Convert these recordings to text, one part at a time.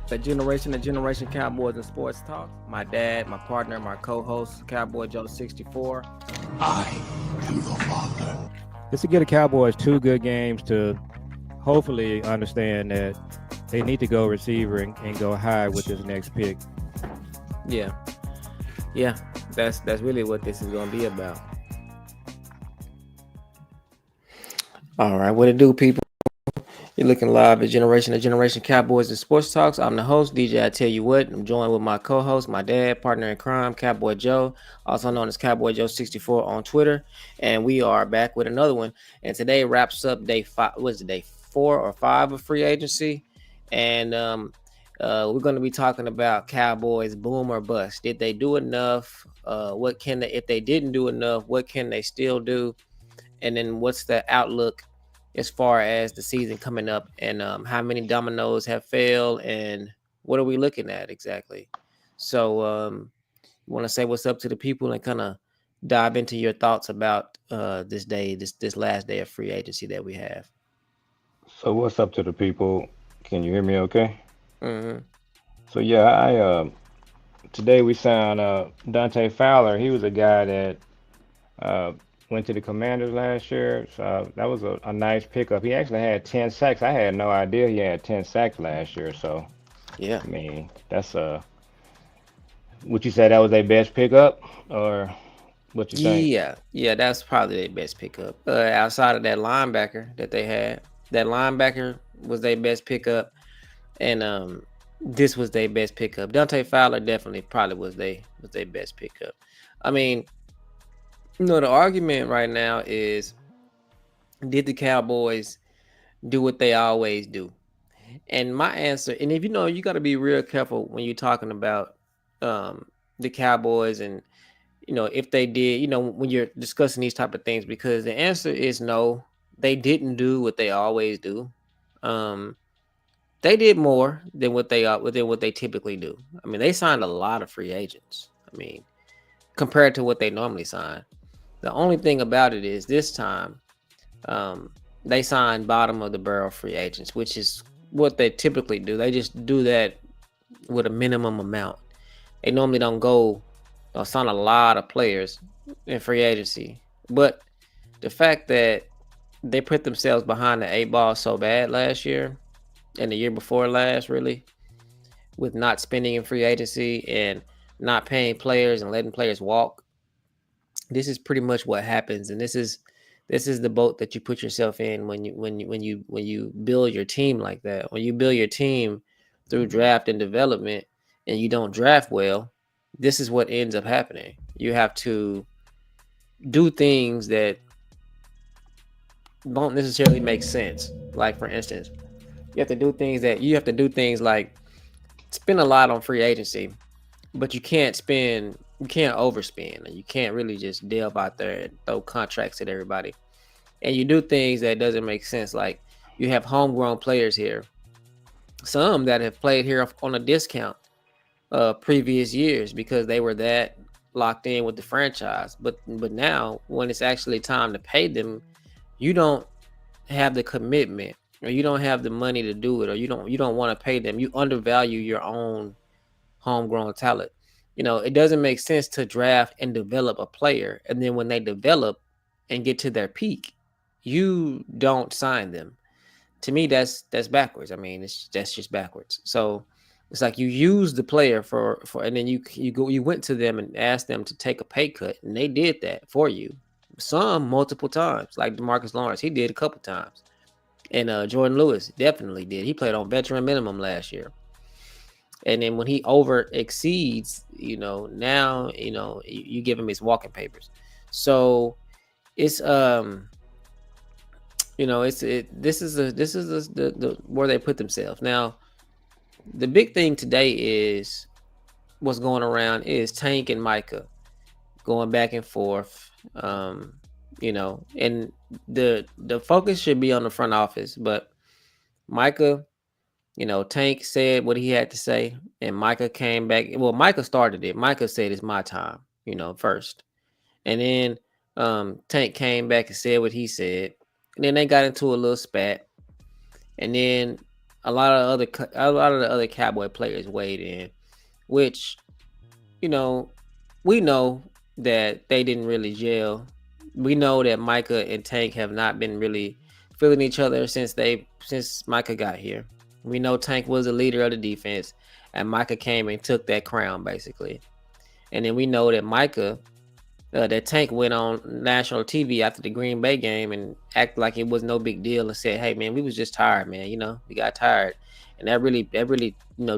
The Generation Cowboys and Sports Talk. My dad, my partner, my co-host, Cowboy Joe 64. I am your father. Just to get the Cowboys 2 good games to hopefully understand that they need to go receiver and go high with this next pick. Yeah, yeah, that's really what this is gonna be about. All right, what it do, people? You're looking live at Generation Cowboys and Sports Talks. I'm the host, DJ. I tell you what, I'm joined with my co-host, my dad, partner in crime, Cowboy Joe, also known as Cowboy Joe 64 on Twitter, and we are back with another one. And today wraps up day 5. Was it day 4 or 5 of free agency? And we're going to be talking about Cowboys boom or bust. Did they do enough? What can they? If they didn't do enough, what can they still do? And then what's the outlook as far as the season coming up, and how many dominoes have failed, and what are we looking at exactly? So you want to say what's up to the people and kind of dive into your thoughts about this day, this last day of free agency that we have. So what's up to the people? Can you hear me okay? Mm-hmm. So yeah, I today we signed Dante Fowler. He was a guy that uh, went to the Commanders last year. So that was a nice pickup. He actually had 10 sacks. I had no idea he had 10 sacks last year. So Yeah. I mean, that's would you say that was their best pickup, or what you think? Yeah, that's probably their best pickup. Outside of that linebacker that they had, that linebacker was their best pickup, and this was their best pickup. Dante Fowler definitely probably was their best pickup. I mean, the argument right now is, did the Cowboys do what they always do? And my answer, and if you got to be real careful when you're talking about um, the Cowboys, and if they did, when you're discussing these type of things, because the answer is no, they didn't do what they always do. Um, they did more than what they typically do. I mean, they signed a lot of free agents. I mean, compared to what they normally sign. The only thing about it is this time, um, they signed bottom of the barrel free agents, which is what they typically do. They just do that with a minimum amount. They normally don't go sign a lot of players in free agency. But the fact that they put themselves behind the 8 ball so bad last year and the year before last, really, with not spending in free agency and not paying players and letting players walk, this is pretty much what happens. And this is the boat that you put yourself in when you build your team like that. When you build your team through draft and development and you don't draft well, this is what ends up happening. You have to do things that don't necessarily make sense. Like, for instance, you have to do things like spend a lot on free agency, but you can't overspend, and you can't really just delve out there and throw contracts at everybody. And you do things that doesn't make sense. Like, you have homegrown players here, some that have played here on a discount previous years because they were that locked in with the franchise. But now, when it's actually time to pay them, you don't have the commitment, or you don't have the money to do it, or you don't want to pay them. You undervalue your own homegrown talent. It doesn't make sense to draft and develop a player, and then when they develop and get to their peak, you don't sign them. To me, that's backwards. I mean, that's just backwards. So it's like you use the player for and then you went to them and asked them to take a pay cut, and they did that for you. Some multiple times, like DeMarcus Lawrence, he did a couple times, and Jordan Lewis definitely did. He played on veteran minimum last year. And then when he over exceeds, now you give him his walking papers. So it's this is the where they put themselves. Now, the big thing today is what's going around is Tank and Micah going back and forth. And the focus should be on the front office, but Micah, Tank said what he had to say, and Micah came back. Well, Micah started it. Micah said it's my time, first. And then Tank came back and said what he said. And then they got into a little spat. And then a lot of the other Cowboy players weighed in, which, you know, we know that they didn't really gel. We know that Micah and Tank have not been really feeling each other since Micah got here. We know Tank was the leader of the defense, and Micah came and took that crown basically. And then we know that that Tank went on national TV after the Green Bay game and acted like it was no big deal and said, "Hey man, we was just tired, man. We got tired," and that really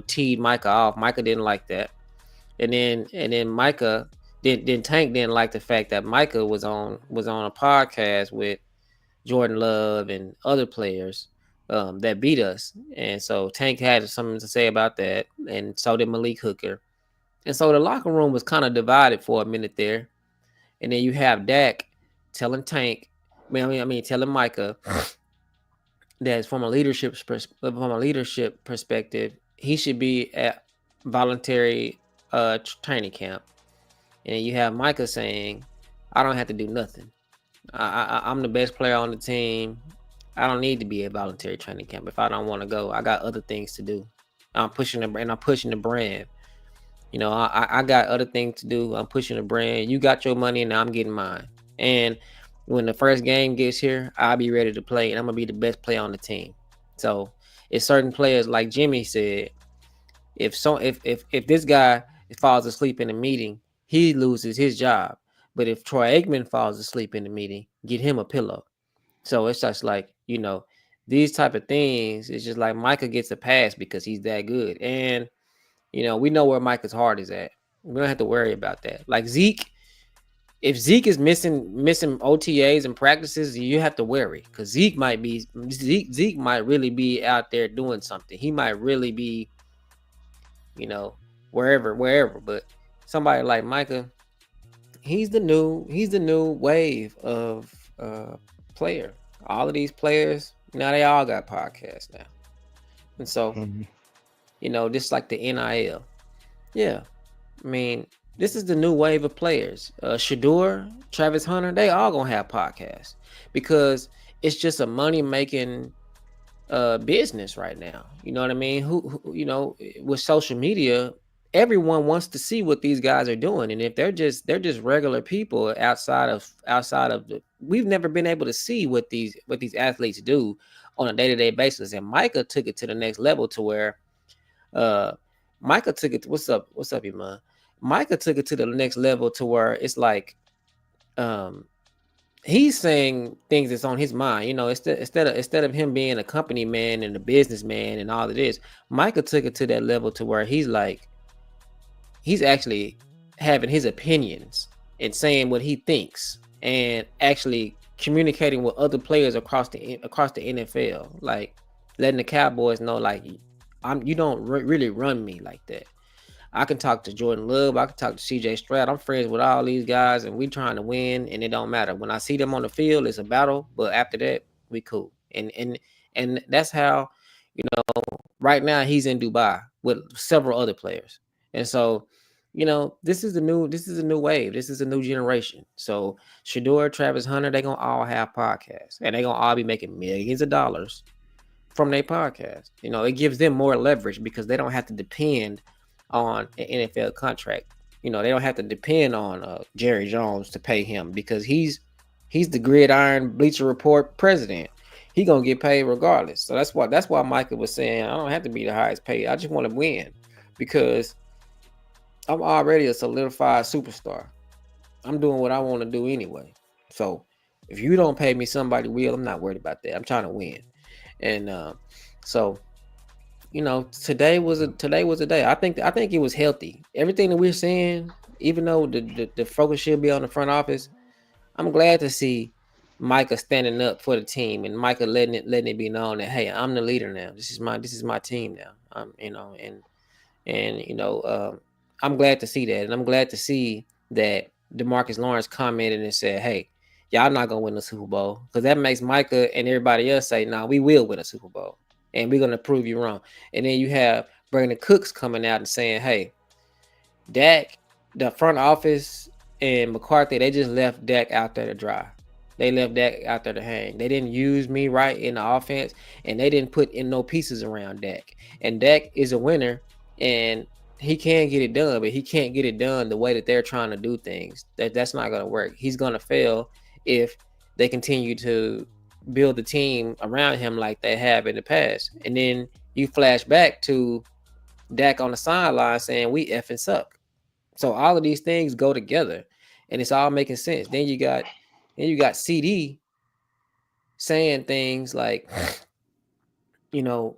teed Micah off. Micah didn't like that, and then Micah then Tank didn't like the fact that Micah was on a podcast with Jordan Love and other players that beat us, and so Tank had something to say about that, and so did Malik Hooker, and so the locker room was kind of divided for a minute there, and then you have Dak telling Tank, telling Micah that from a leadership perspective, he should be at voluntary training camp. And you have Micah saying, "I don't have to do nothing. I'm the best player on the team. I don't need to be at voluntary training camp if I don't want to go. I got other things to do. I'm pushing the brand. I got other things to do. I'm pushing the brand. You got your money, and now I'm getting mine. And when the first game gets here, I'll be ready to play, and I'm gonna be the best player on the team. So it's certain players, like Jimmy said, if this guy falls asleep in a meeting, he loses his job. But if Troy Aikman falls asleep in the meeting, get him a pillow. So it's just like, these type of things. It's just like Micah gets a pass because he's that good, and we know where Micah's heart is at. We don't have to worry about that. Like Zeke, if Zeke is missing OTAs and practices, you have to worry because Zeke might really be out there doing something. He might really be, you know, wherever. But somebody like Micah, he's the new wave of player. All of these players now, they all got podcasts now, and so Mhm. just like the NIL. Yeah, I mean, this is the new wave of players. Shador, Travis Hunter, they all gonna have podcasts because it's just a money making business right now. You know what I mean? With social media, everyone wants to see what these guys are doing, and if they're just regular people outside of we've never been able to see what these athletes do on a day-to-day basis. And Micah took it to the next level to where uh Micah took it. What's up, Iman? Micah took it to the next level to where it's like um he's saying things that's on his mind. Instead of him being a company man and a businessman and all of this, Micah took it to that level to where he's actually having his opinions and saying what he thinks and actually communicating with other players across the NFL, like letting the Cowboys know, like, you don't really run me like that. I can talk to Jordan Love. I can talk to CJ Stroud. I'm friends with all these guys, and we trying to win. And it don't matter when I see them on the field. It's a battle, but after that, we cool. And that's how, you know. Right now, he's in Dubai with several other players, and so, this is a new wave. This is a new generation. So Shador, Travis Hunter, they gonna all have podcasts, and they gonna all be making millions of dollars from their podcast. It gives them more leverage because they don't have to depend on an NFL contract. They don't have to depend on Jerry Jones to pay him because he's the Gridiron Bleacher Report president. He gonna get paid regardless. So that's why Michael was saying, I don't have to be the highest paid. I just want to win because I'm already a solidified superstar. I'm doing what I want to do anyway. So if you don't pay me, somebody will. I'm not worried about that. I'm trying to win. And so today was a day. I think it was healthy. Everything that we're seeing, even though the focus should be on the front office, I'm glad to see Micah standing up for the team and Micah letting it be known that, hey, I'm the leader now. This is my team now. And I'm glad to see that, and I'm glad to see that DeMarcus Lawrence commented and said, "Hey, y'all not gonna win the Super Bowl," because that makes Micah and everybody else say, "Nah, we will win a Super Bowl, and we're gonna prove you wrong." And then you have Brandon Cooks coming out and saying, "Hey, Dak, the front office and McCarthy, they just left Dak out there to dry. They left Dak out there to hang. They didn't use me right in the offense, and they didn't put in no pieces around Dak. And Dak is a winner, and he can get it done, but he can't get it done the way that they're trying to do things. That's not going to work. He's going to fail if they continue to build the team around him like they have in the past. And then you flash back to Dak on the sideline saying we effing suck. So all of these things go together, and it's all making sense. Then you got CD saying things like, you know,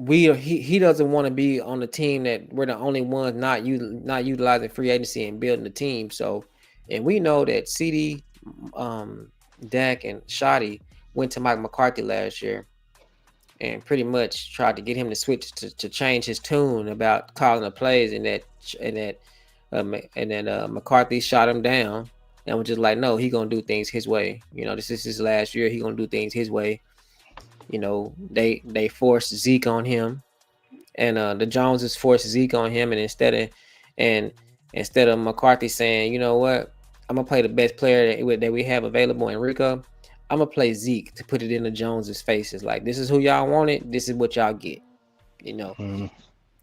he doesn't want to be on the team that we're the only ones not utilizing free agency and building the team. So, and we know that CD, Dak, and Shoddy went to Mike McCarthy last year and pretty much tried to get him to switch to change his tune about calling the plays, and then McCarthy shot him down and was just like, no, he gonna do things his way. This is his last year. He gonna do things his way. They forced Zeke on him, and the Joneses forced Zeke on him, and instead of McCarthy saying, you know what, I'm gonna play the best player that we have available in Rico, I'm gonna play Zeke to put it in the Joneses' faces. Like, this is who y'all wanted. This is what y'all get. You know. Mm,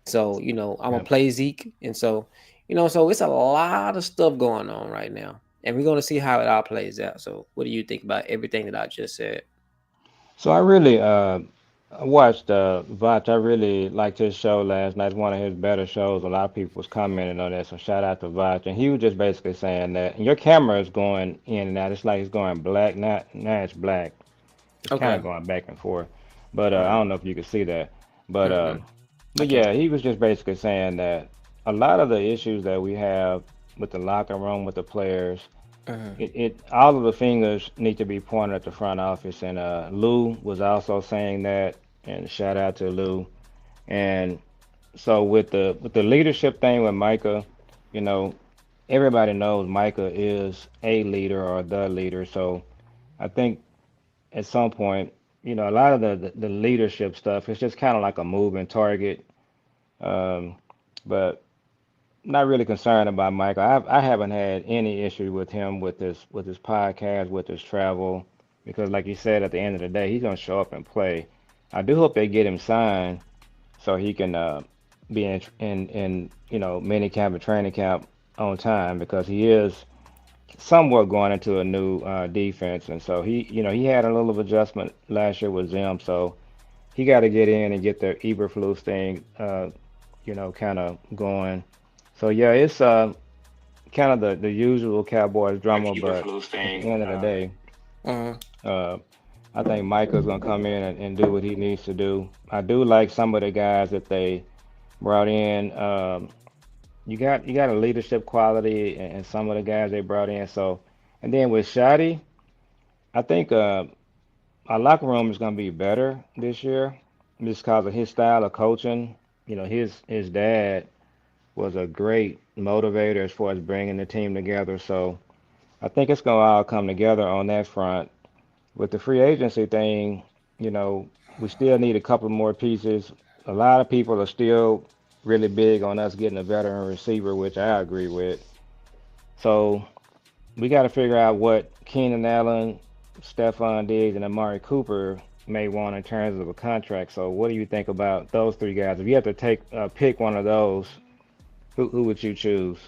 So I'm gonna yeah. play Zeke, and so it's a lot of stuff going on right now, and we're gonna see how it all plays out. So, what do you think about everything that I just said? So I really I watched Vach. I really liked his show last night. It's one of his better shows. A lot of people was commenting on that. So shout out to Vach. And he was just basically saying that your camera is going in and out. It's like it's going black. Not now it's black. It's kind of Okay. going back and forth. But I Uh-huh. don't know if you can see that. But Mm-mm. I can't. yeah, he was just basically saying that a lot of the issues that we have with the locker room with the players, Uh-huh. it all of the fingers need to be pointed at the front office. And Lou was also saying that, and shout out to Lou. And so with the leadership thing with Micah, you know, everybody knows Micah is a leader or the leader. So I think at some point, a lot of the leadership stuff, it's just kind of like a moving target. Um, but not really concerned about Michael. I haven't had any issue with him with his podcast, with his travel, because like you said, at the end of the day, he's gonna show up and play. I do hope they get him signed so he can be in mini camp and training camp on time because he is somewhat going into a new defense, and so he had a little adjustment last year with Zim, so he got to get in and get the Eberflus thing, kind of going. So yeah, it's kind of the usual Cowboys drama, but at the end of the day, Uh-huh. uh, I think Micah's gonna come in and do what he needs to do. I do like some of the guys that they brought in. You got a leadership quality and some of the guys they brought in. So, and then with Shotty, I think our locker room is gonna be better this year just because of his style of coaching. His dad was a great motivator as far as bringing the team together. So I think it's gonna all come together on that front. With the free agency thing, you know, we still need a couple more pieces. A lot of people are still really big on us getting a veteran receiver, which I agree with. So we got to figure out what Keenan Allen, Stephon Diggs, and Amari Cooper may want in terms of a contract. So what do you think about those three guys? If you have to pick one of those, who would you choose?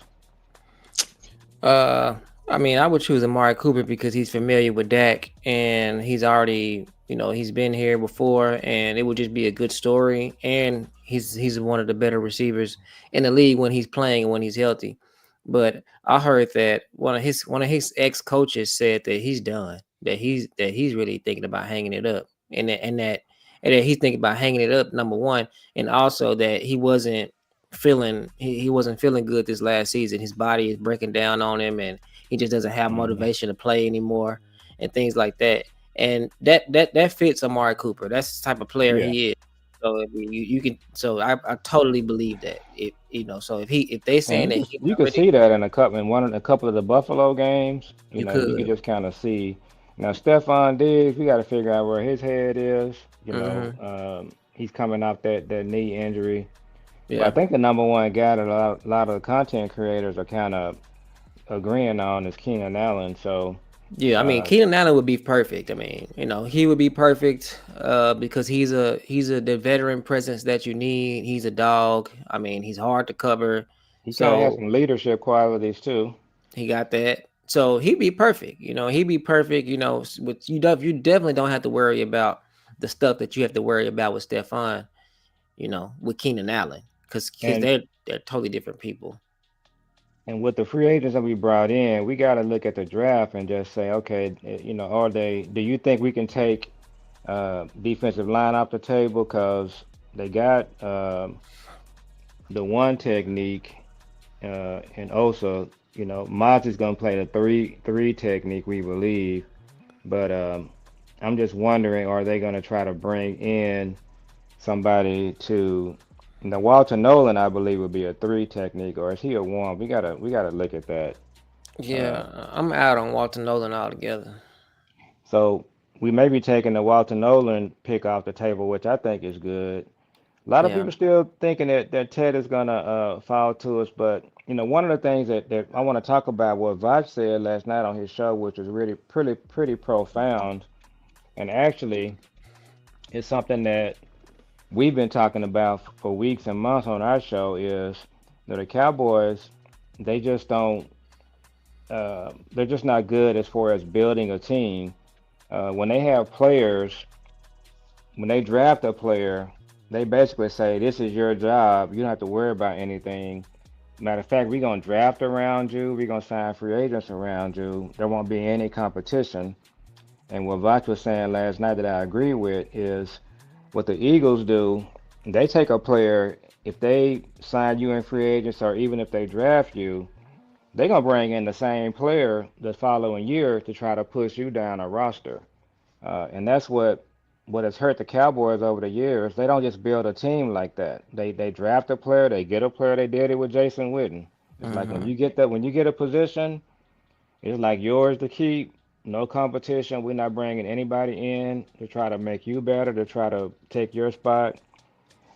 Uh, I mean, I would choose Amari Cooper because he's familiar with Dak and he's already, he's been here before, and it would just be a good story. And he's one of the better receivers in the league when he's playing and when he's healthy. But I heard that one of his ex coaches said that he's done, that he's really thinking about hanging it up, and that he's thinking about hanging it up. Number one, and also that he wasn't feeling good this last season. His body is breaking down on him, and he just doesn't have Hmm. motivation to play anymore, and things like that. And that fits Amari Cooper. That's the type of player Yeah. he is. So I mean, you can. So I totally believe that. So if they And saying that he's you could already, see that in a couple of the Buffalo games. you You could could. just kind of see. Now Stephon Diggs, we got to figure out where his head is. Hmm. He's coming off that knee injury. But I Yeah. think the number one guy that a lot of the content creators are kind of agreeing on is Keenan Allen. So Yeah, I mean Uh, Keenan Allen would be perfect. I mean, he would be perfect because he's a the veteran presence that you need. He's a dog. I mean, he's hard to cover. he kind of has So some leadership qualities too. he got that. So he'd be perfect. He'd be perfect. With you definitely don't have to worry about the stuff that you have to worry about with Stephon. With Keenan Allen, because And they're totally different people. and with the free agents that we brought in, we got to look at the draft and just say, okay, are they? Do you think we can take defensive line off the table because they got the one technique, and also, Moz is going to play the three technique, we believe. But I'm just wondering, are they going to try to bring in somebody to? Now, Walter Nolan, I believe, would be a three technique, or is he a one? We gotta look at that. Uh, Yeah, I'm out on Walter Nolan altogether. so we may be taking the Walter Nolan pick off the table, which I think is good. A lot of Yeah. people still thinking that Ted is gonna fall to us, but one of the things that I want to talk about what Vach said last night on his show, which was really pretty profound, and actually it's something that we've been talking about for weeks and months on our show is the Cowboys, they just don't, they're just not good as far as building a team. When they have players, when they draft a player, they basically say, "This is your job. You don't have to worry about anything. Matter of fact, we're gonna draft around you. We're gonna sign free agents around you. There won't be any competition." And what Vach was saying last night that I agree with is what the Eagles do. They take a player, if they sign you in free agents or even if they draft you, they're gonna bring in the same player the following year to try to push you down a roster. And that's what has hurt the Cowboys over the years. They don't just build a team like that. They draft a player, they get a player. They did it with Jason Witten. It's like Hmm. when you get a position, it's like yours to keep. No competition. We're not bringing anybody in to try to make you better, to try to take your spot.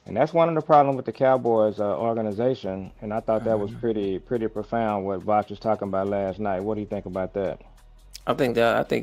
And that's one of the problems with the Cowboys organization. And I thought that was Hmm. pretty profound what Voch was talking about last night. What do you think about that? I think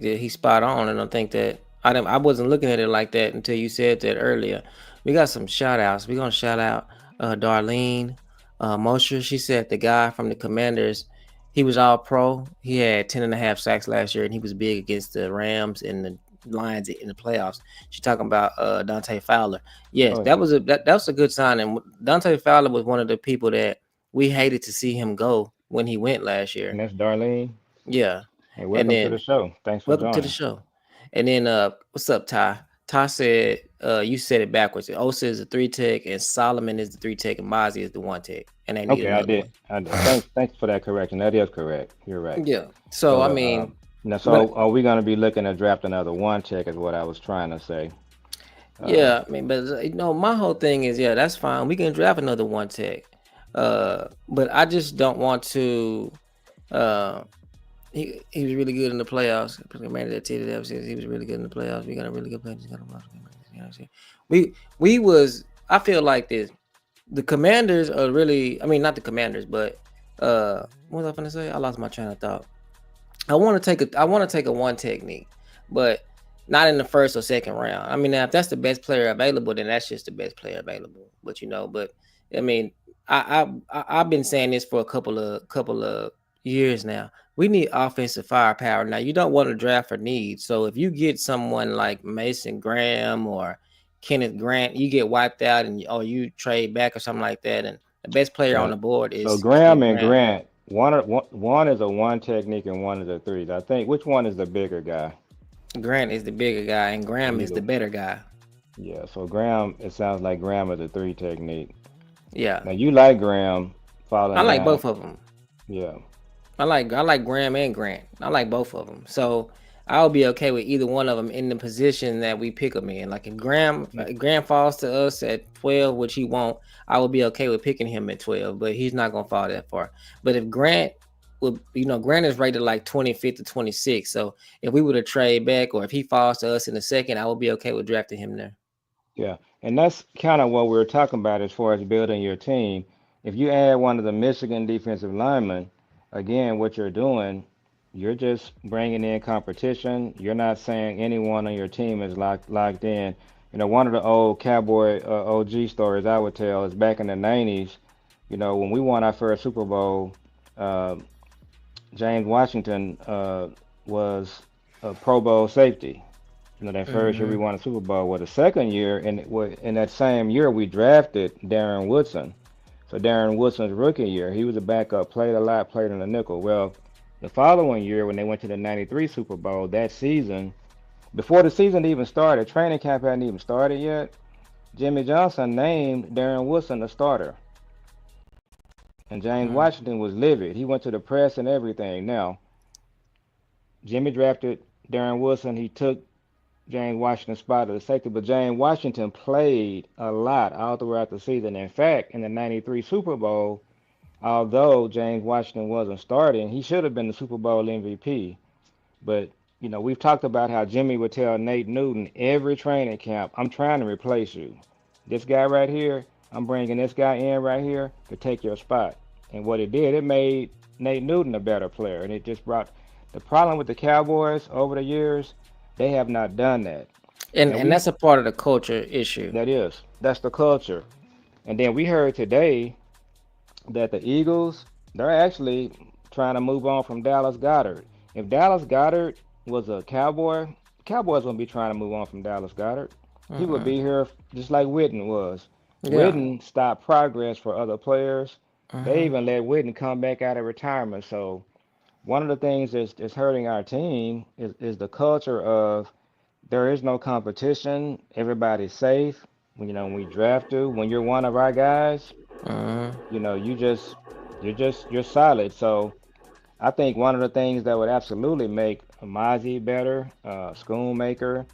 that he's spot on, and I think that I wasn't looking at it like that until you said that earlier. We got some shout outs. We're gonna shout out Darlene Mosher. She said the guy from the Commanders, he was all pro. He had 10.5 sacks last year, and he was big against the Rams and the Lions in the playoffs. She talking about Dante Fowler. Yes, Oh that yeah. was that was a good sign. And Dante Fowler was one of the people that we hated to see him go when he went last And year. that's Darlene. Yeah. Hey, And welcome to the then show. Thanks for welcome to the joining. show. And then what's up, Ty? Ty said you said it backwards. Osa is the three tech and Solomon is the three tech and Mozzie is the one tech. And they need Okay, I another did. one. I did. Thanks for that correction. That is correct. You're right. Yeah. So So I mean now, when so are we going to be looking to draft another one check? Is what I was trying to say. Uh, yeah, I mean, but my whole thing is yeah, that's fine. We can draft another one tech. But I just don't want to uh he was really good in the playoffs. Commander that Teddy that says he was really good in the playoffs. We got a really good player. We was I feel like this. The Commanders are really I mean not the Commanders, but what was I gonna say? I lost my train of thought. I want to take a one technique, but not in the first or second round. I mean, now if that's the best player available, then that's just the best player available. But I mean, I've been saying this for a couple of years now. We need offensive firepower. Now you don't want to draft for need. So if you get someone like Mason Graham or Kenneth Grant, you get wiped out and or you trade back or something like that, and the best player on yeah. the board So is Graham Kenneth and Grant. Grant, one is a one technique and one is a three. I think which one is the bigger guy? Grant is the bigger guy, and So Graham he's is the a better guy. yeah. So Graham, it sounds like Graham is a three technique. Yeah, Now you like Graham I falling like down. both of them. Yeah. I like Graham and Grant. I like both of them. So I'll be okay with either one of them in the position that we pick them in. Like if Graham falls to us at 12, which he won't, I will be okay with picking him at 12. But he's not gonna fall that far. But if Grant would, Grant is rated like 25th to 26. So if we were to trade back, or if he falls to us in the second, I would be okay with drafting him there. Yeah, and that's kind of what we are talking about as far as building your team. If you add one of the Michigan defensive linemen, again, what you're doing, You're just bringing in competition. You're not saying anyone on your team is locked in. You know, one of the old Cowboy OG stories I would tell is back in the '90s. You know, when we won our first Super Bowl, uh, James Washington was a Pro Bowl safety. You know, that first year we Mm-hmm. won a Super Bowl. Well, the second year, and in that same year, we drafted Darren Woodson. So Darren Woodson's rookie year, he was a backup, played a lot, played in the nickel. Well, the following year, when they went to the '93 Super Bowl, that season, before the season even started, training camp hadn't even started yet, Jimmy Johnson named Darren Woodson the starter. And James Mm-hmm. Washington was livid. He went to the press and everything. Now, Jimmy drafted Darren Woodson. He took James Washington's spot at the safety, but James Washington played a lot all throughout the season. In fact, in the '93 Super Bowl, although James Washington wasn't starting, he should have been the Super Bowl MVP. But, you know, we've talked about how Jimmy would tell Nate Newton every training camp, I'm trying to replace you. This guy right here, I'm bringing this guy in right here to take your spot. And what it did, it made Nate Newton a better player. And it just brought the problem with the Cowboys over the years, they have not done that. And And and we, that's a part of the culture issue. that's the culture. And then we heard today that the Eagles, they're actually trying to move on from Dallas Goddard. If Dallas Goddard was a Cowboy, Cowboys wouldn't be trying to move on from Dallas Goddard. He would Mm-mm. be here just like Witten was. Yeah. Witten stopped progress for other players. They Mm-hmm. even let Witten come back out of retirement. So one of the things that's hurting our team is the culture of there is no competition. Everybody's safe. When, you know, when we draft you, when you're one of our guys, Mm-hmm. you know, you're solid. So I think one of the things that would absolutely make Mazi better, Schoonmaker,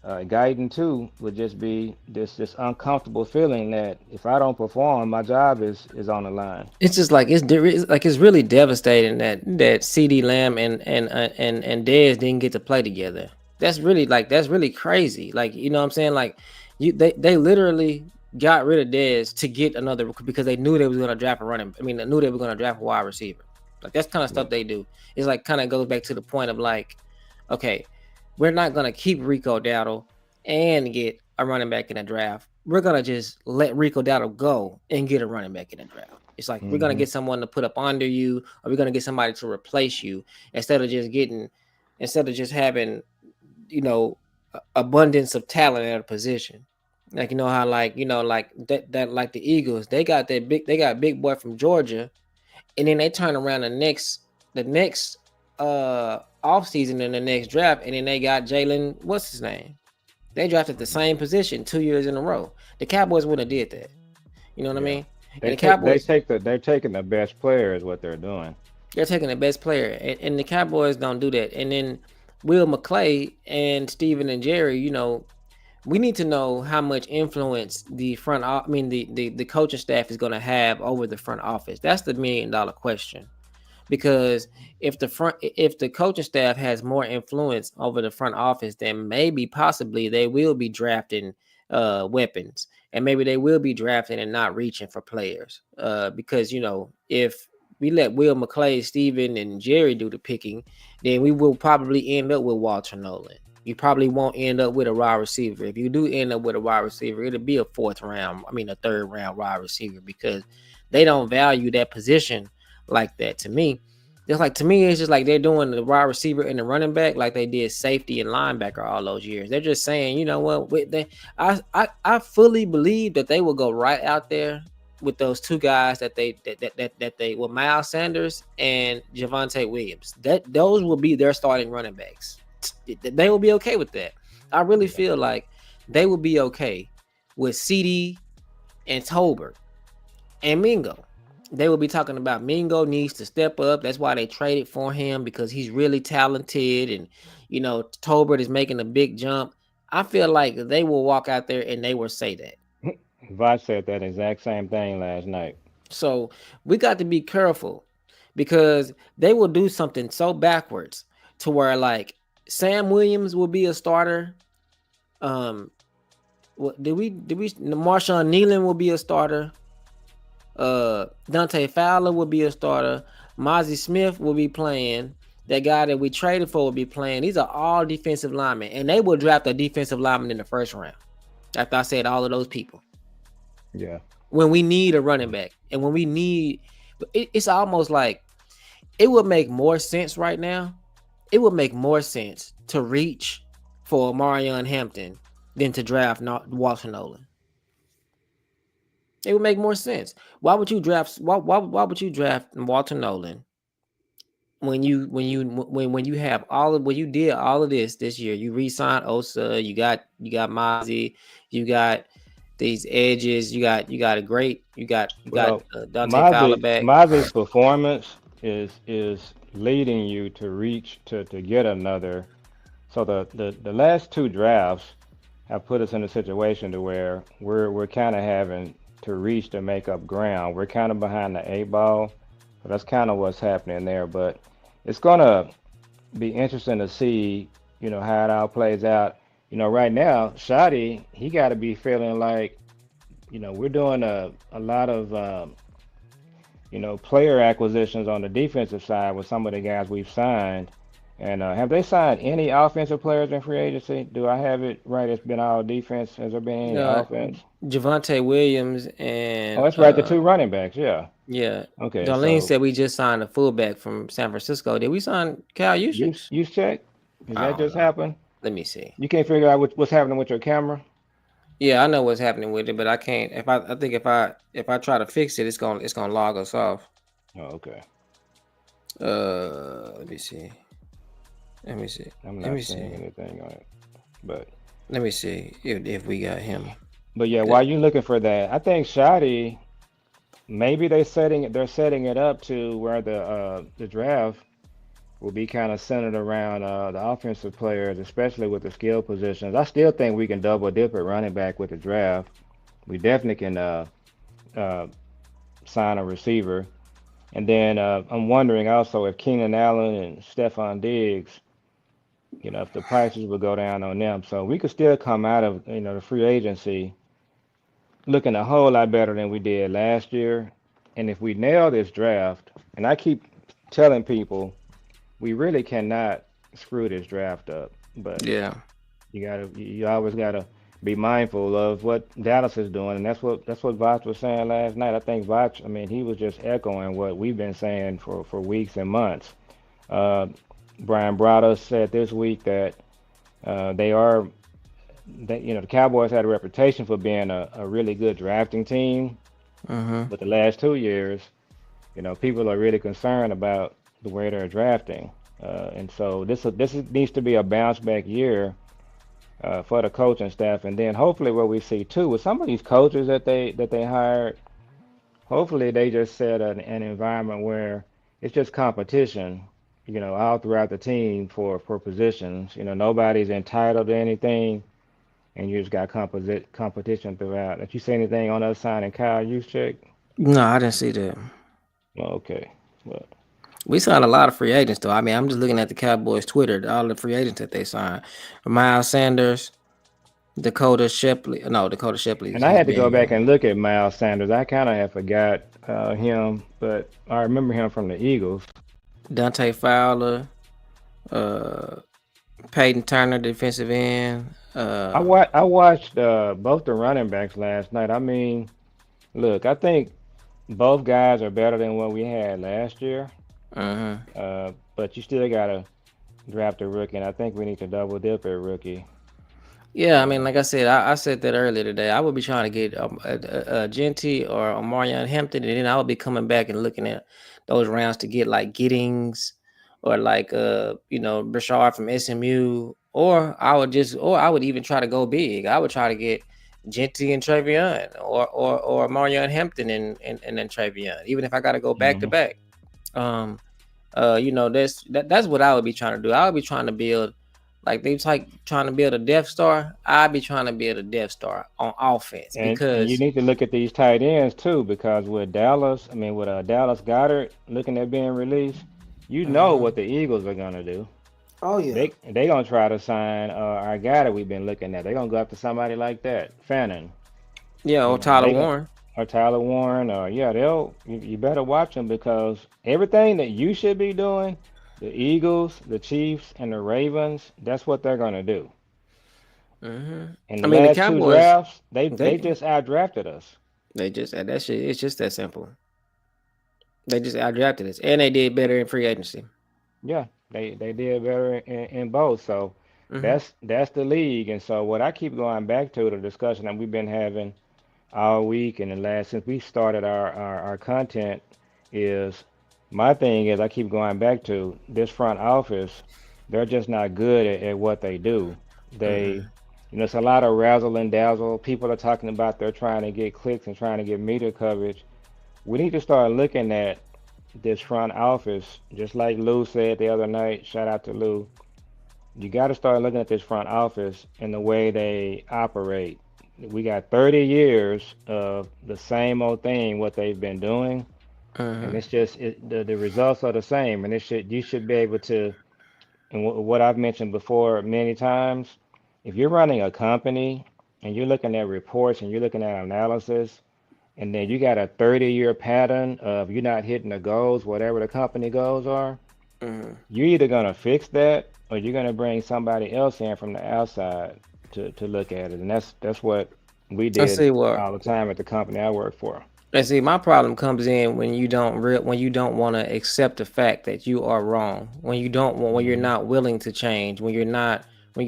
Guyton too, would just be this uncomfortable feeling that if I don't perform, my job is on the line. It's just like it's like it's really devastating that CD Lamb and Dez didn't get to play together. That's really crazy. Like, you know what I'm saying? Like, they literally got rid of Dez to get another because they knew they was gonna draft a running. I mean, they knew they were gonna draft a wide receiver. Like, that's kind of Yeah. stuff they do. It's like kind of goes back to the point of like, okay, we're not gonna keep Rico Dowdle and get a running back in the draft. We're gonna just let Rico Dowdle go and get a running back in the draft. It's like we're gonna Hmm. get someone to put up under you, or we're gonna get somebody to replace you instead of just having, you know, abundance of talent at a position. Like, you know how, like, you know, like that like the Eagles, they got big boy from Georgia, and then they turn around the next off season in the next draft, and then they got Jalen, what's his name? They drafted the same position 2 years in a row. The Cowboys wouldn't have did that. You know what I Yeah. mean? And the Cowboys, They're taking the best player is what they're doing. they're taking the best player, and the Cowboys don't do that. And then Will McClay and Steven and Jerry, you know, we need to know how much influence I mean the coaching staff is going to have over the front office. That's the $1 million question. Because if the coaching staff has more influence over the front office, then maybe possibly they will be drafting weapons, and maybe they will be drafting and not reaching for players, because, you know, if we let Will McClay, Steven, and Jerry do the picking, then we will probably end up with Walter Nolan. You probably won't end up with a wide receiver. If you do end up with a wide receiver, it'll be a a third round wide receiver, because they don't value that position like that. To me, just like to me, it's just like they're doing the wide receiver and the running back like they did safety and linebacker all those years. They're just saying, you know what, I fully believe that they will go right out there with those two guys that they with Miles Sanders and Javonte Williams. That those will be their starting running backs. They will be okay with that. I really Yeah. feel like they will be okay with CD and Tolbert and Mingo. They will be talking about Mingo needs to step up. That's why they traded for him, because he's really talented, and, you know, Tolbert is making a big jump. I feel like they will walk out there and they will say that. Voch said that exact same thing last night. So we got to be careful, because they will do something so backwards to where, like, Sam Williams will be a starter. Um, what did we Marshawn Nealon will be a starter. Dante Fowler will be a starter. Mozzie Smith will be playing. That guy that we traded for will be playing. These are all defensive linemen, and they will draft a defensive lineman in the first round. After I said all of those people, Yeah. when we need a running back, and when we need, it's almost like it would make more sense right now. It would make more sense to reach for Marion Hampton than to draft Walter Nolan. It would make more sense. Why would you draft? Why would you draft Walter Nolan when you have all of when you did all of this year? You re-signed Osa. You got Mozzie. You got these edges. You got a great. You got Well, Dante Fowler back. Mozzie's performance is leading you to reach to get another. So the last two drafts have put us in a situation to where we're kind of having to reach to make up ground. We're kind of behind the eight ball. So that's kind of what's happening there. But it's gonna be interesting to see, how it all plays out. Right now, Shadi, he got to be feeling like, we're doing a lot of player acquisitions on the defensive side with some of the guys we've signed. And have they signed any offensive players in free agency? Do I have it right? It's been all defense. Has there been any Uh, offense? Javante Williams Oh, and that's right. The two running backs. Yeah. yeah. Okay. Darlene So said we just signed a fullback from San Francisco. Did we sign Cal Juszczyk? you check. Did I that don't just know. happen? Let me see. You can't figure out what's happening with your camera? Yeah, I know what's happening with it, but I can't. I think if I try to fix it, it's gonna log us off. Oh, okay. Let me see. Let me see. I'm Let not me seeing see. anything on it. But Let me see if we got him. but yeah, The- while you looking for that, I think Shadi maybe they're setting it up to where the draft will be kind of centered around the offensive players, especially with the skill positions. I still think we can double dip at running back with the draft. We definitely can uh, sign a receiver. And then I'm wondering also if Keenan Allen and Stephon Diggs, if the prices would go down on them. So we could still come out of the free agency looking a whole lot better than we did last year. And if we nail this draft, and I keep telling people we really cannot screw this draft up, but yeah. you always gotta be mindful of what Dallas is doing, and that's what Voch was saying last night. I think Voch, I mean, he was just echoing what we've been saying for weeks and months. Uh, Brian Brada said this week that they are that the Cowboys had a reputation for being a really good drafting team, Mm-hmm. but the last 2 years, people are really concerned about the way they're drafting, and so needs to be a bounce back year for the coaching staff, and then hopefully what we see too with some of these coaches that they hired, hopefully they just set an environment where it's just competition, all throughout the team for positions. Nobody's entitled to anything, and you just got competition throughout. Did you say anything on us signing Kyle Juszczyk? No, I didn't see that. Well, okay, but We signed a lot of free agents, though. I mean, I'm just looking at the Cowboys' Twitter, all the free agents that they signed. Miles Sanders, Dakota Shepley. No, Dakota Shepley. and I He's had to go been back here. and look at Miles Sanders. I kind of had forgot him, but I remember him from the Eagles. Dante Fowler, uh, Peyton Turner, defensive end. I watched both the running backs last night. I mean, look, I think both guys are better than what we had last year. Uh-huh. But you still gotta draft a rookie, and I think we need to double dip at rookie. Yeah, I Uh, mean, like I said, I said that earlier today. I would be trying to get a Genty or a Marion Hampton, and then I would be coming back and looking at those rounds to get like Giddings or like Brashard from SMU, or I would even try to go big. I would try to get Genty and Travion, or Marion Hampton and then Travion, even if I got to go back to mhm. back. Um, that's what I would be trying to do. I would be trying to build like they like trying to build a Death Star. I'd be trying to build a Death Star on offense And you because need to look at these tight ends too, because with Dallas, I mean with Dallas Goddard looking at being released, you know Mhm. what the Eagles are gonna do. Oh yeah. They gonna try to sign our guy that we've been looking at. They gonna go after somebody like that, Fannin. Yeah, or Tyler They gonna Warren. or Tyler Warren, or yeah, you better watch them because everything that you should be doing, the Eagles, the Chiefs, and the Ravens, that's what they're gonna do. Hmm. In I the mean, the last two Cowboys, drafts, they they just outdrafted us. they just that shit. It's just that simple. They just outdrafted us, and they did better in free agency. Yeah, they did better in both. So Hmm. that's the league. And so what I keep going back to the discussion that we've been having all week and the last since we started our content is my thing is I keep going back to this front office. They're just not good at what they do. They, Hmm. it's a lot of razzle and dazzle. People are talking about they're trying to get clicks and trying to get media coverage. We need to start looking at this front office, just like Lou said the other night. Shout out to Lou. You got to start looking at this front office and the way they operate. We got 30 years of the same old thing, what they've been doing, and Hmm. it's just the results are the same. And it should you should be able to, and what I've mentioned before many times, if you're running a company and you're looking at reports and you're looking at analysis, and then you got a 30-year pattern of you not hitting the goals, whatever the company goals are, Hmm. you're either gonna fix that or you're gonna bring somebody else in from the outside to look at it. And that's what we I did see what. all the time at the company I work for. And see, my problem comes in when you don't when you don't want to accept the fact that you are wrong. When you don't when you're Hmm. not willing to change. When you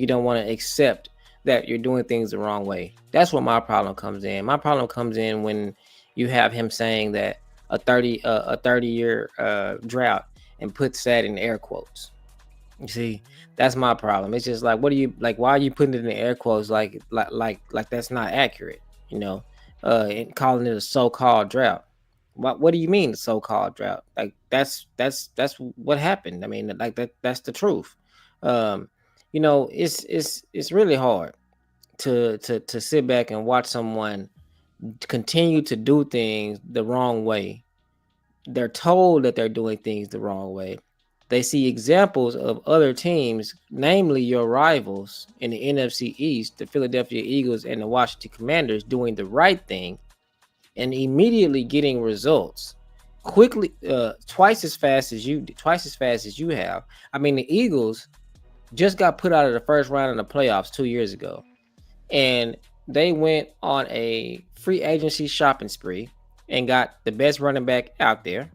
don't want to accept that you're doing things the wrong way. That's where my problem comes in. My problem comes in when you have him saying that a 30-year drought and puts that in air quotes. You see, that's my problem. It's just like, what do you like? Why are you putting it in air quotes? Like that's not accurate. You know, and calling it a so-called drought. What do you mean the so-called drought? Like that's what happened. I mean, like that's the truth. Um, it's really hard to sit back and watch someone continue to do things the wrong way. They're told that they're doing things the wrong way. They see examples of other teams, namely your rivals in the NFC East, the Philadelphia Eagles and the Washington Commanders, doing the right thing and immediately getting results quickly, twice as fast as you have. I mean, the Eagles just got put out of the first round in the playoffs 2 years ago, and they went on a free agency shopping spree and got the best running back out there.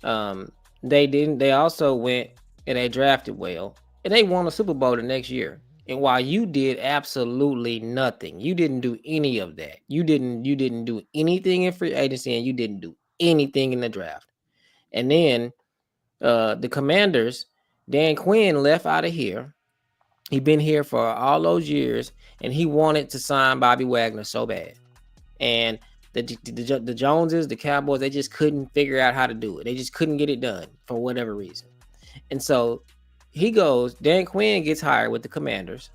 um, they didn't. They also went and they drafted well, and they won a Super Bowl the next year. And while you did absolutely nothing, you didn't do any of that. You didn't do anything in free agency, and you didn't do anything in the draft. And then the Commanders, Dan Quinn left out of here. He been here for all those years, and he wanted to sign Bobby Wagner so bad. And the Joneses, the Cowboys, they just couldn't figure out how to do it. They just couldn't get it done for whatever reason. And so Dan Quinn gets hired with the Commanders.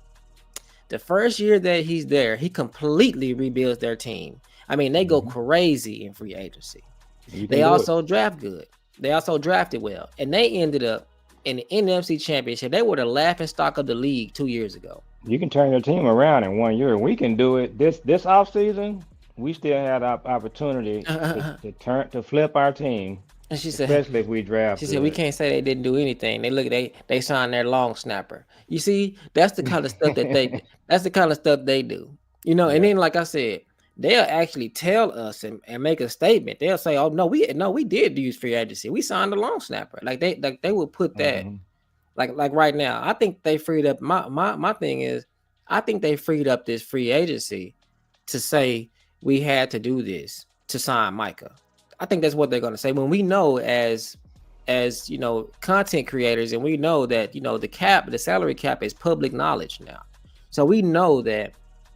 The first year that he's there, he completely rebuilds their team. I mean, they go Hmm. crazy in free agency. You They can do it. also draft good. They also drafted well. And they ended up in the NFC Championship. They were the laughing stock of the league 2 years ago. You can turn your team around in 1 year. We can do it this off season. We still have the opportunity to flip our team, And especially if we draft she said, we good. can't say they didn't do anything. They signed their long snapper. You see, that's the kind of stuff that's the kind of stuff they do. And Yeah. then like I said, they'll actually tell us and make a statement. They'll say, "Oh no, we did use free agency. We signed a long snapper." Like they will put that Hmm. like right now. I think they freed up my thing is I think they freed up this free agency to say we had to do this to sign Micah. I think that's what they're going to say when we know as content creators, and we know that the salary cap is public knowledge now. So we know that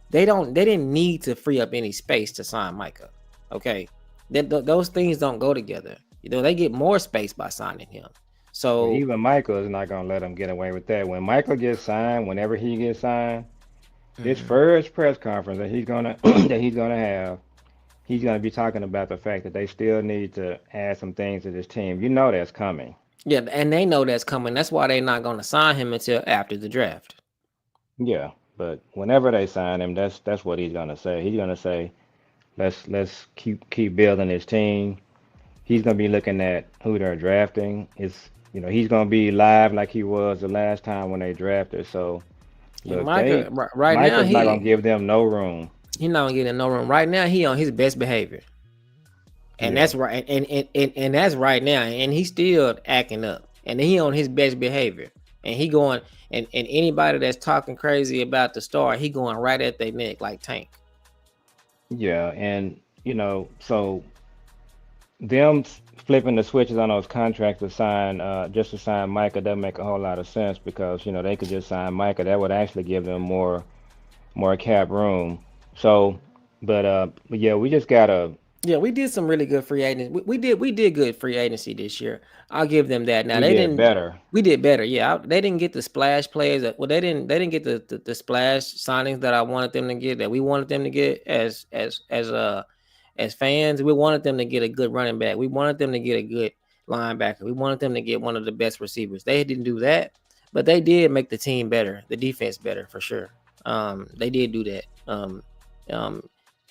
they didn't need to free up any space to sign Micah. Okay. Those things don't go together. They get more space by signing him. Well, So even Michael is not gonna let him get away with that. When Michael gets signed, whenever he gets signed, this mhm. first press conference that he's gonna that he's gonna have, he's gonna be talking about the fact that they still need to add some things to this team. You know that's coming. Yeah, and they know that's coming. That's why they're not going to sign him until after the draft. Yeah, but whenever they sign him, that's what he's gonna say. He's gonna say, let's keep building this team. He's gonna be looking at who they're drafting. He's gonna be live like he was the last time when they drafted. So And look, Micah, right now Micah's not gonna give them no room. he not getting no room. Right now he on his best behavior, and Yeah, that's right. And that's right now, and he's still acting up, and he on his best behavior, and he going and anybody that's talking crazy about the star, he going right at their neck like Tank. yeah, and so them flipping the switches on those contracts to sign just to sign Micah doesn't make a whole lot of sense because they could just sign Micah. That would actually give them more cap room. So, but yeah, we just gotta Yeah, we did some really good free agency. We did good free agency this year. I'll give them that. Now we they did didn't. better. We did better. Yeah, they didn't get the splash players. Well, they didn't get the splash signings that I wanted them to get. That we wanted them to get as fans. We wanted them to get a good running back. We wanted them to get a good linebacker. We wanted them to get one of the best receivers. They didn't do that, but they did make the team better, the defense better for sure. They did do that. Um,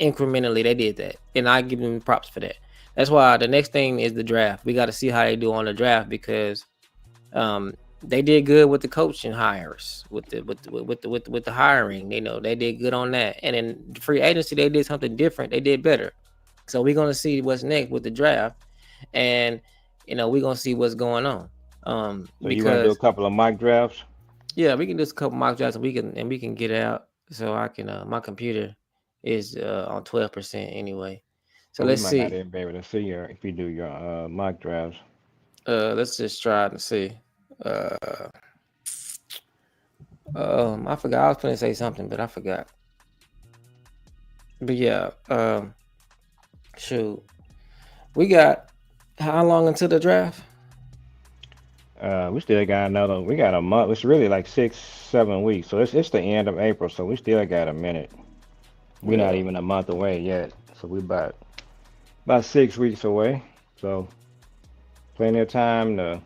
Incrementally they did that, and I give them props for that. That's why the next thing is the draft. We got to see how they do on the draft because they did good with the coaching hires, with the hiring. They did good on that, and in free agency they did something different. They did better. So we're gonna see what's next with the draft, and we're gonna see what's going on. So you're gonna do a Because couple of mock drafts. yeah, we can do a couple mock drafts, and we can get it out. So I can my computer is on 12% anyway. So So we let's might not see. even be able to see if you do your mock drafts. Let's just try and see. Uh, I forgot. I was going to say something, but I forgot. But yeah, shoot, we got how long until the draft? We still got another. We got a month. It's really like 6, 7 weeks. So it's the end of April. So we still got a minute. We're not Yeah, even a month away yet. So we about 6 weeks away. So plenty of time to.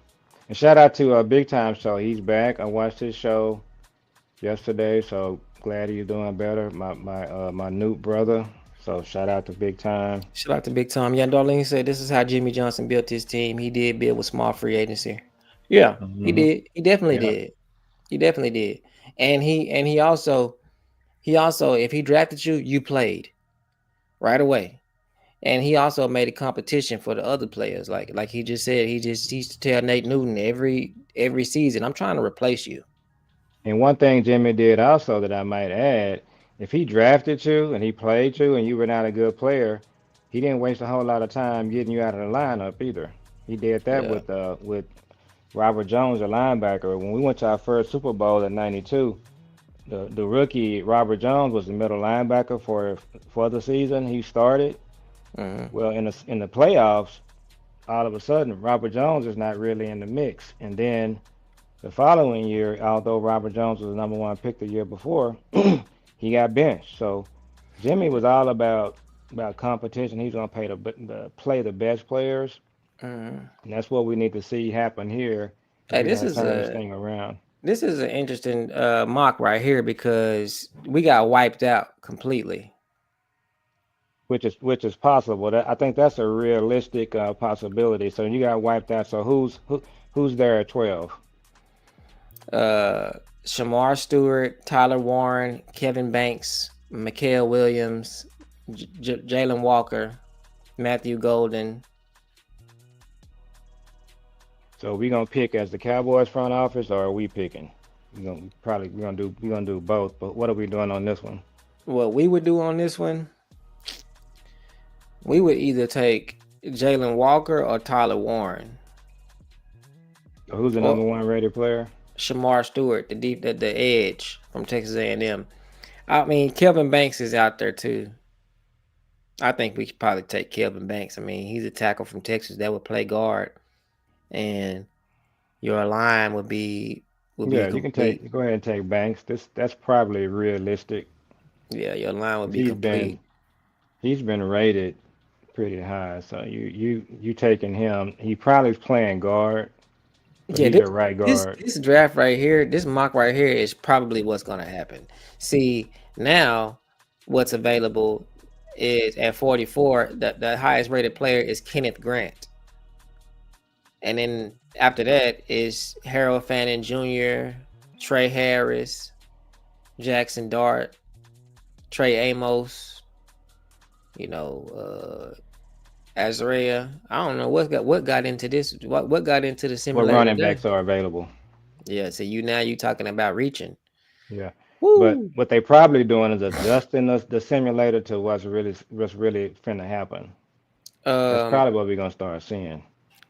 And shout out to Big Time Show. He's back. I watched his show yesterday. So glad he's doing better. My new brother. So shout out to Big Time. shout out to Big Tom. Yeah, Darlene said this is how Jimmy Johnson built his team. He did build with small free agency. Yeah, he Hmm. did. He definitely Yeah. did. He definitely did. And he also if he drafted you, you played right away. And he also made a competition for the other players. Like he just said, he used to tell Nate Newton every season, I'm trying to replace you. And one thing Jimmy did also that I might add, if he drafted you and he played you and you were not a good player, he didn't waste a whole lot of time getting you out of the lineup either. He did that Yeah. with Robert Jones, a linebacker. When we went to our first Super Bowl in '92, the rookie Robert Jones was the middle linebacker for the season. He started. Hmm. Well, in the playoffs, all of a sudden Robert Jones is not really in the mix. And then the following year, although Robert Jones was the number one pick the year before, he got benched. So Jimmy was all about competition. He's gonna play the best players, Hmm. and that's what we need to see happen here if Hey, we're this gonna is turn this a thing around. this is an interesting mock right here because we got wiped out completely. Which is possible. I think that's a realistic possibility. So you got wiped out. So who's there at 12? uh Shamar Stewart, Tyler Warren, Kevin Banks, Mikael Williams, Jalen Walker, Matthew Golden. So we gonna pick as the Cowboys front office, or are we picking? We're gonna do both. But what are we doing on this one? What we would do on this one, we would either take Jalen Walker or Tyler Warren So who's the number or one rated player? Shamar Stewart, the edge from Texas A&M. I mean, Kelvin Banks is out there too. I think we should probably take Kelvin Banks. I mean, he's a tackle from Texas that would play guard, and your line would be Yeah, you can complete. go ahead and take Banks. That's probably realistic. Yeah, your line would 'Cause be He's complete. been he's been rated pretty high. So you taking him. He probably is playing guard, but Yeah, he's this a right this guard. this draft right here, this mock right here is probably what's gonna happen. See, now what's available is at 44, the highest rated player is Kenneth Grant. And then After that is Harold Fannin Jr., Trey Harris, Jackson Dart, Trey Amos, you know, Azariah. I don't know what got into this. What got into the What simulator running today? backs are available? Yeah, so you talking about reaching. Yeah. But Woo. what they probably doing is adjusting the simulator to what's really finna happen. That's Um, probably what we're gonna start seeing.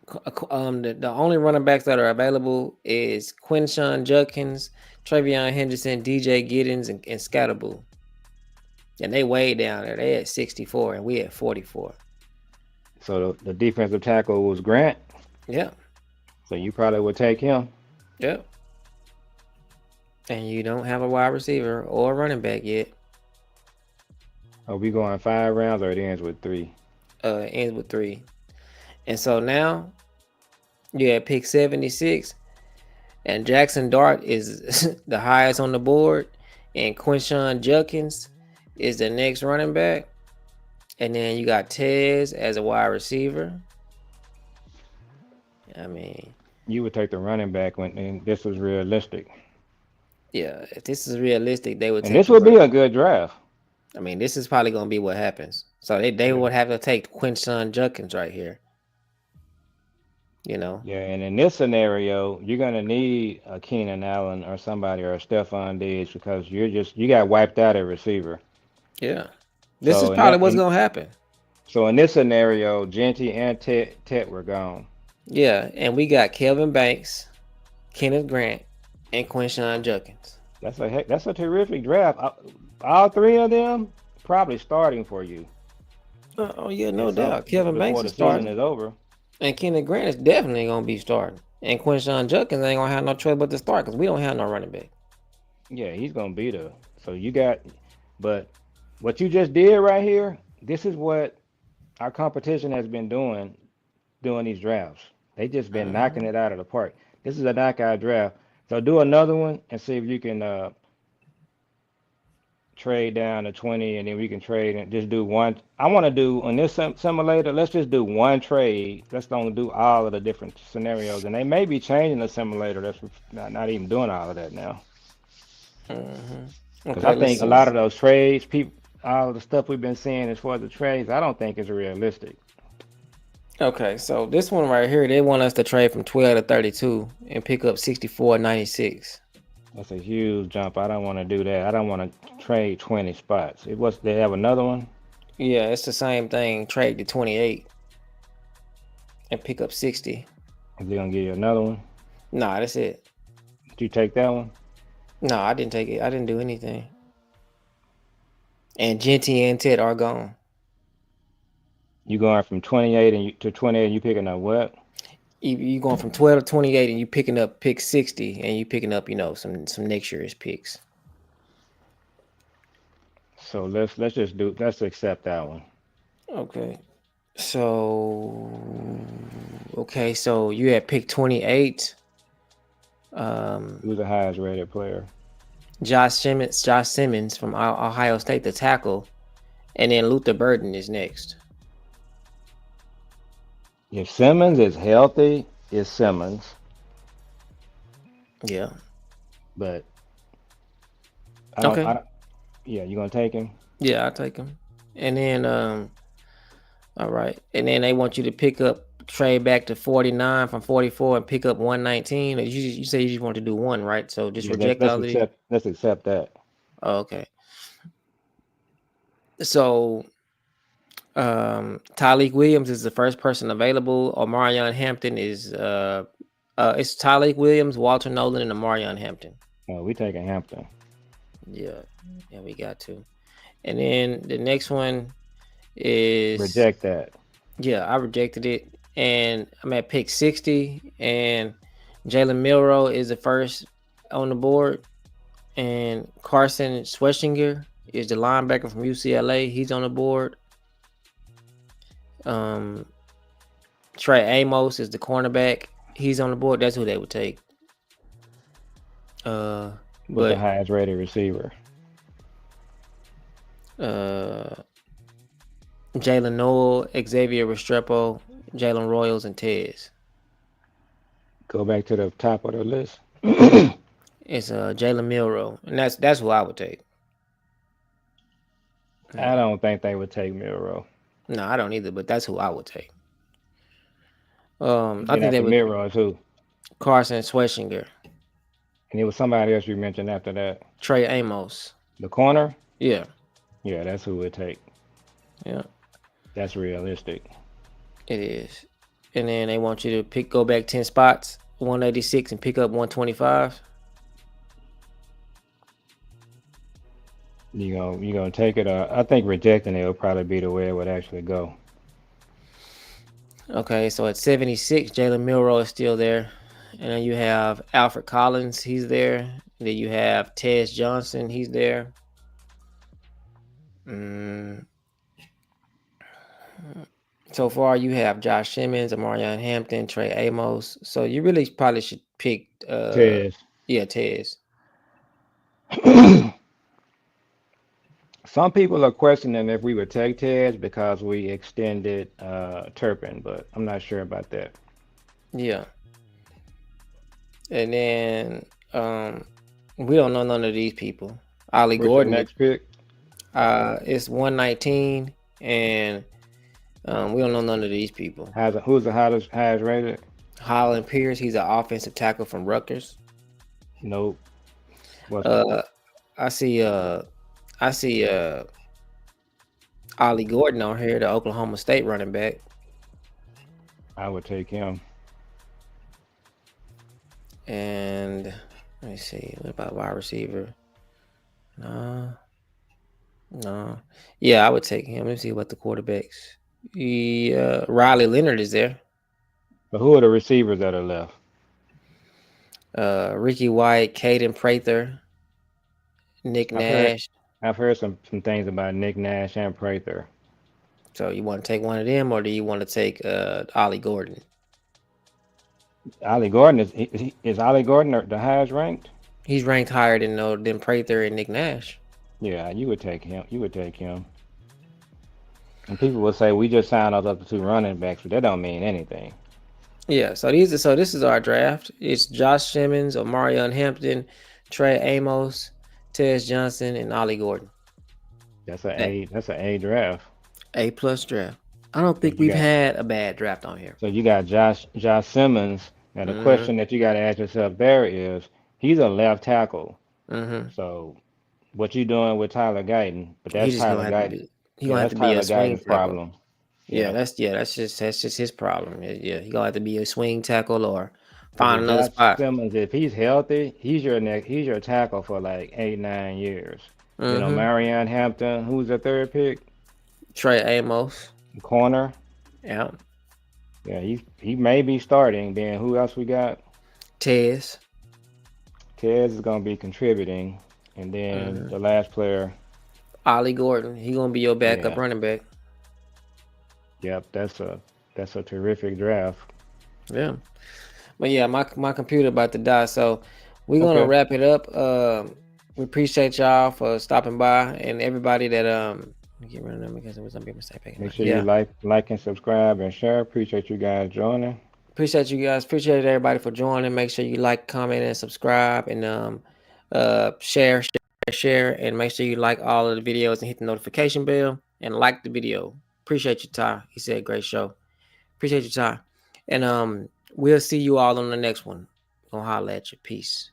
the only running backs that are available is Quinshawn Judkins, Travion Henderson, DJ Giddens, and Scatterboo. And they way down there. They at 64 and we at 44. So the defensive tackle was Grant. Yeah, So you probably would take him. yeah. And you don't have a wide receiver or a running back yet. Are we going 5 rounds or it ends with 3? Ends with 3. And so now you at pick 76, and Jackson Dart is the highest on the board, and Quinshawn Judkins is the next running back. And then you got Tez as a wide receiver. I mean, You would take the running back when and this was realistic. yeah, if this is realistic, they would And take this the would be running. a good draft. I mean, this is probably going to be what happens. So they Yeah. would have to take Quinshawn Judkins right here, you know? Yeah, and in this scenario, you're gonna need a Keenan Allen or somebody or a Stephon Diggs because you got wiped out at receiver. Yeah. This is So in probably that what's in going to happen. so in this scenario, Genty and Tet were gone. Yeah. And we got Kelvin Banks, Kenneth Grant, and Quinshawn Judkins. That's a terrific draft. All 3 of them probably starting for you Oh, yeah, no at some doubt. Kevin Banks before is the season starting. is over. And Kenneth Grant is definitely going to be starting. And Quinshawn Judkins ain't going to have no choice but to start because we don't have no running back. Yeah, he's gonna be there. So you got, but what you just did right here, this is what our competition has been doing these drafts. They just been knocking Mhm. it out of the park. This is a knockout draft. So do another one and see if you can trade down to 20, and then we can trade and just do one. I want to do on this simulator. Let's just do one trade. Let's don't do all of the different scenarios, and they may be changing the simulator. That's not even doing all of that now. Mhm. Because I Okay, let's think a see. lot of those trades, people, all the stuff we've been seeing as far as the trades, I don't think is realistic. Okay, so this one right here, they want us to trade from 12 to 32 and pick up 64.96. That's a huge jump. I don't want to do that. I don't want to trade 20 spots. It was they have another one. Yeah, it's the same thing. Trade to 28 and pick up 60. Is they gonna give you another one? Nah, that's it. Did you take that one? No, I didn't take it. I didn't do anything. And Genty and Ted are gone. You going from 28 to 28 and you picking up what? You going from 12 to 28 and you picking up pick 60 and you picking up, some next year's picks. So let's accept that one. Okay. So you had pick 28. Who's the highest rated player? Josh Simmons from Ohio State, the tackle, and then Luther Burden is next. If Simmons is healthy, it's Simmons. Yeah. But Okay. yeah, you gonna take him? Yeah, I'll take him. And then all right. And then they want you to trade back to 49 from 44 and pick up 119. You say you just want to do one, right? So just Yeah, reject all of these. let's accept that. Oh, okay. So Tyleek Williams is the first person available. Omarion Hampton is it's Tyleek Williams, Walter Nolan, and Omarion Hampton. We taking Hampton. Yeah, we got to. And then the next one is Reject that. Yeah, I rejected it, and I'm at pick 60, and Jalen Milroe is the first on the board, and Carson Schweschinger is the linebacker from UCLA. He's on the board. Trey Amos is the cornerback. He's on the board. That's who they would take. What's the But highest rated receiver? Jalen Noel, Xavier Restrepo, Jalen Royals, and Tez. Go back to the top of the list. It's Jalen Milroe, and that's who I would take. I Yeah. don't think they would take Miro. No, I don't either, but that's who I would take. I Then think they after would Miro too, Carson Schwetzinger, and it was somebody else you mentioned after that. Trey Amos. The corner. Yeah, Yeah, that's who would take. yeah, That's realistic. it is. And then they want you to go back 10 spots, 186, and pick up 125. You gonna take it? I think rejecting it would probably be the way it would actually go. Okay, so at 76, Jalen Milroe is still there. And then you have Alfred Collins, he's there. And then you have Tez Johnson, he's there. Mm, so far, you have Josh Simmons, Amarion Hampton, Trey Amos. So you really probably should pick, Tez. yeah, Tez. Some people are questioning if we would take Tez because we extended Turpin, but I'm not sure about that. Yeah. And then we don't know none of these people. Ollie What's your Gordon, next pick? it's 119, and we don't know none of these people. Who's the highest rated? Holland Pierce, he's an offensive tackle from Rutgers. Nope. What's Uh, I see. I see. Ollie Gordon on here, the Oklahoma State running back, I would take him. and let me see. What about wide receiver? No, no. Yeah, I would take him. Let me see what the quarterbacks. Yeah, Riley Leonard is there. But who are the receivers that are left? Ricky White, Caden Prather, Nick I've heard Nash. I've heard some things about Nick Nash and Prather. So you want to take one of them, or do you want to take Ollie Gordon? Ollie Gordon is Ollie Gordon the highest ranked? He's ranked higher than Prather and Nick Nash. Yeah, you would take him. You would take him. And people will say we just signed us up to two running backs, but that don't mean anything. Yeah, so this is our draft. It's Josh Simmons, Omarion Hampton, Trey Amos, Tez Johnson, and Ollie Gordon. That's an A A. That's an A draft. plus draft. I don't So think you we've got had a bad draft on here. so you got Josh Simmons. Now the Mm-hmm. question that you got to ask yourself there is he's a left tackle. Mm-hmm. So what you doing with Tyler Guyton? But He that's just gonna Tyler have to Guyton. be. He Yeah, gonna have that's to be a Tyler swing Guyton's tackle. problem. Yeah, Yeah. that's just his problem. Yeah, he gonna have to be a swing tackle or Because find if another Josh spot. Simmons, if he's healthy, he's your tackle for like 8, 9 years. Then on Mm-hmm. Marion Hampton, who's the third pick? Trey Amos. Corner. Yeah. Yeah, he may be starting. Then who else we got? Tez. Tez is gonna be contributing, and then Mm-hmm. the last player. Ollie Gordon. He gonna be your backup Yeah, running back. yep, that's a terrific draft. Yeah. But yeah, my computer about to die, so we're gonna Okay, wrap it up. We appreciate y'all for stopping by and everybody that let me get rid of them because there was some people say back in make my sure you yeah. like and subscribe and share. Appreciate you guys joining. Appreciate you guys. Appreciate everybody for joining. Make sure you like, comment, and subscribe, and share, and make sure you like all of the videos and hit the notification bell and like the video. Appreciate you, Ty. He said great show. Appreciate you, Ty. And we'll see you all on the next one. Gonna holla at you. Peace.